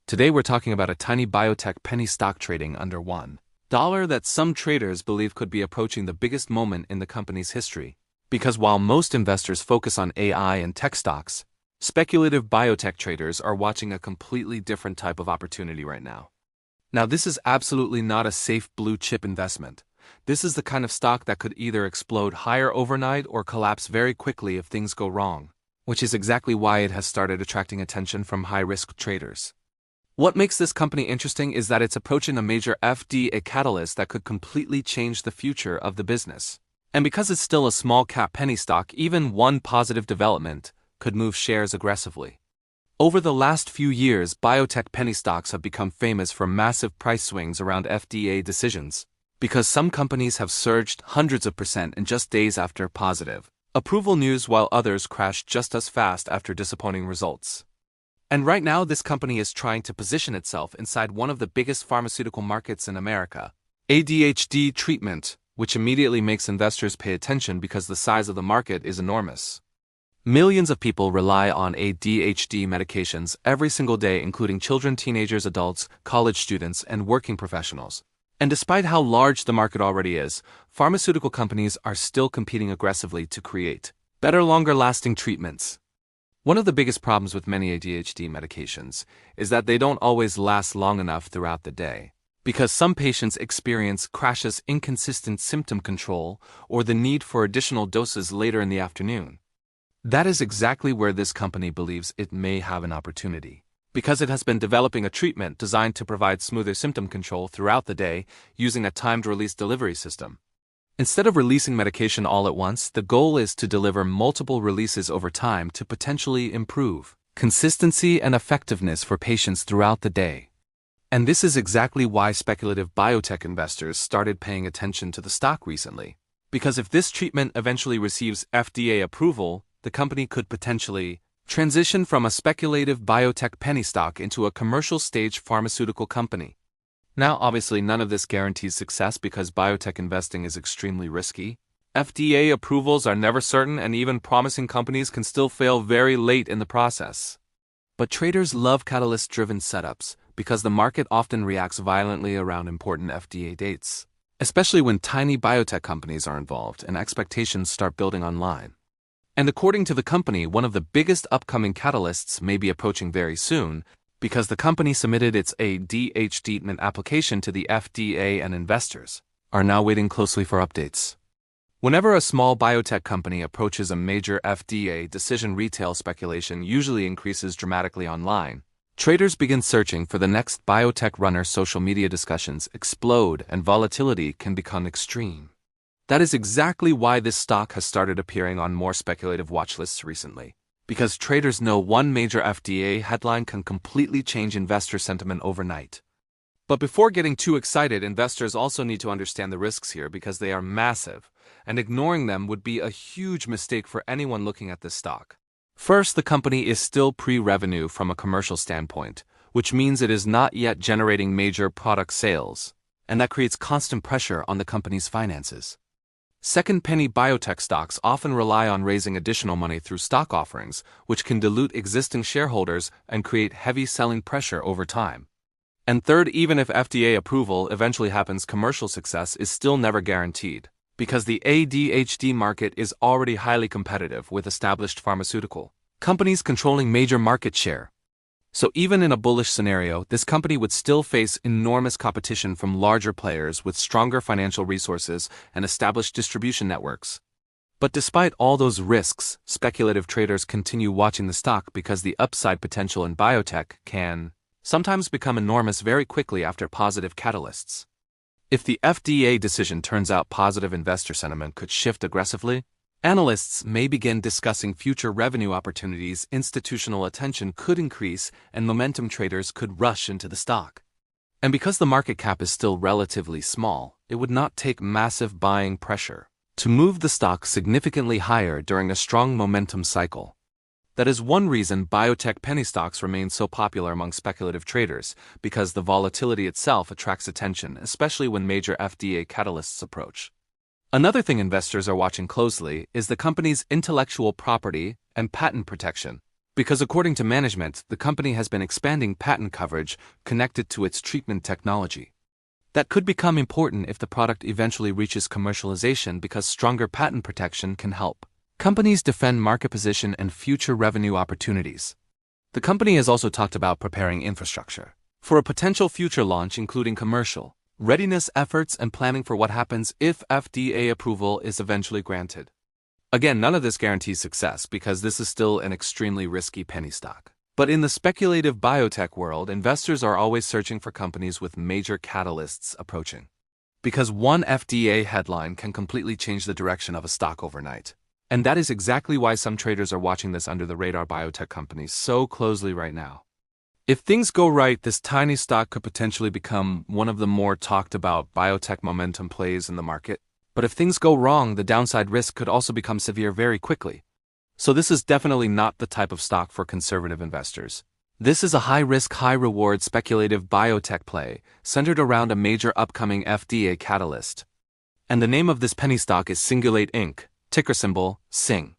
Today we're talking about a tiny biotech penny stock trading under $1 that some traders believe could be approaching the biggest moment in the company's history. Because while most investors focus on AI and tech stocks, speculative biotech traders are watching a completely different type of opportunity right now. Now, this is absolutely not a safe blue chip investment. This is the kind of stock that could either explode higher overnight or collapse very quickly if things go wrong, which is exactly why it has started attracting attention from high-risk traders. What makes this company interesting is that it's approaching a major FDA catalyst that could completely change the future of the business. And because it's still a small-cap penny stock, even one positive development could move shares aggressively. Over the last few years, biotech penny stocks have become famous for massive price swings around FDA decisions, because some companies have surged hundreds of percent in just days after positive approval news, while others crashed just as fast after disappointing results. And right now, this company is trying to position itself inside one of the biggest pharmaceutical markets in America, ADHD treatment, which immediately makes investors pay attention because the size of the market is enormous. Millions of people rely on ADHD medications every single day, including children, teenagers, adults, college students, and working professionals. And despite how large the market already is, pharmaceutical companies are still competing aggressively to create better, longer-lasting treatments. One of the biggest problems with many ADHD medications is that they don't always last long enough throughout the day, because some patients experience crashes, inconsistent symptom control, or the need for additional doses later in the afternoon. That is exactly where this company believes it may have an opportunity, because it has been developing a treatment designed to provide smoother symptom control throughout the day using a timed-release delivery system. Instead of releasing medication all at once, the goal is to deliver multiple releases over time to potentially improve consistency and effectiveness for patients throughout the day. And this is exactly why speculative biotech investors started paying attention to the stock recently. Because if this treatment eventually receives FDA approval, the company could potentially transition from a speculative biotech penny stock into a commercial-stage pharmaceutical company. Now, obviously, none of this guarantees success because biotech investing is extremely risky. FDA approvals are never certain, and even promising companies can still fail very late in the process. But traders love catalyst-driven setups because the market often reacts violently around important FDA dates, especially when tiny biotech companies are involved and expectations start building online. And according to the company, one of the biggest upcoming catalysts may be approaching very soon, because the company submitted its ADHD treatment application to the FDA, and investors are now waiting closely for updates. Whenever a small biotech company approaches a major FDA decision, retail speculation usually increases dramatically online. Traders begin searching for the next biotech runner, social media discussions explode, and volatility can become extreme. That is exactly why this stock has started appearing on more speculative watchlists recently. Because traders know one major FDA headline can completely change investor sentiment overnight. But before getting too excited, investors also need to understand the risks here because they are massive, and ignoring them would be a huge mistake for anyone looking at this stock. First, the company is still pre-revenue from a commercial standpoint, which means it is not yet generating major product sales, and that creates constant pressure on the company's finances. Second, penny biotech stocks often rely on raising additional money through stock offerings, which can dilute existing shareholders and create heavy selling pressure over time. And third, even if FDA approval eventually happens, commercial success is still never guaranteed, because the ADHD market is already highly competitive with established pharmaceutical companies controlling major market share. So even in a bullish scenario, this company would still face enormous competition from larger players with stronger financial resources and established distribution networks. But despite all those risks, speculative traders continue watching the stock because the upside potential in biotech can sometimes become enormous very quickly after positive catalysts. If the FDA decision turns out positive, investor sentiment could shift aggressively. Analysts may begin discussing future revenue opportunities, institutional attention could increase, and momentum traders could rush into the stock. And because the market cap is still relatively small, it would not take massive buying pressure to move the stock significantly higher during a strong momentum cycle. That is one reason biotech penny stocks remain so popular among speculative traders, because the volatility itself attracts attention, especially when major FDA catalysts approach. Another thing investors are watching closely is the company's intellectual property and patent protection. Because according to management, the company has been expanding patent coverage connected to its treatment technology. That could become important if the product eventually reaches commercialization because stronger patent protection can help companies defend market position and future revenue opportunities. The company has also talked about preparing infrastructure for a potential future launch, including commercial readiness efforts and planning for what happens if FDA approval is eventually granted. Again, none of this guarantees success because this is still an extremely risky penny stock. But in the speculative biotech world, investors are always searching for companies with major catalysts approaching. Because one FDA headline can completely change the direction of a stock overnight. And that is exactly why some traders are watching this under-the-radar biotech companies so closely right now. If things go right, this tiny stock could potentially become one of the more talked-about biotech momentum plays in the market. But if things go wrong, the downside risk could also become severe very quickly. So this is definitely not the type of stock for conservative investors. This is a high-risk, high-reward speculative biotech play centered around a major upcoming FDA catalyst. And the name of this penny stock is Singulate Inc., ticker symbol SING.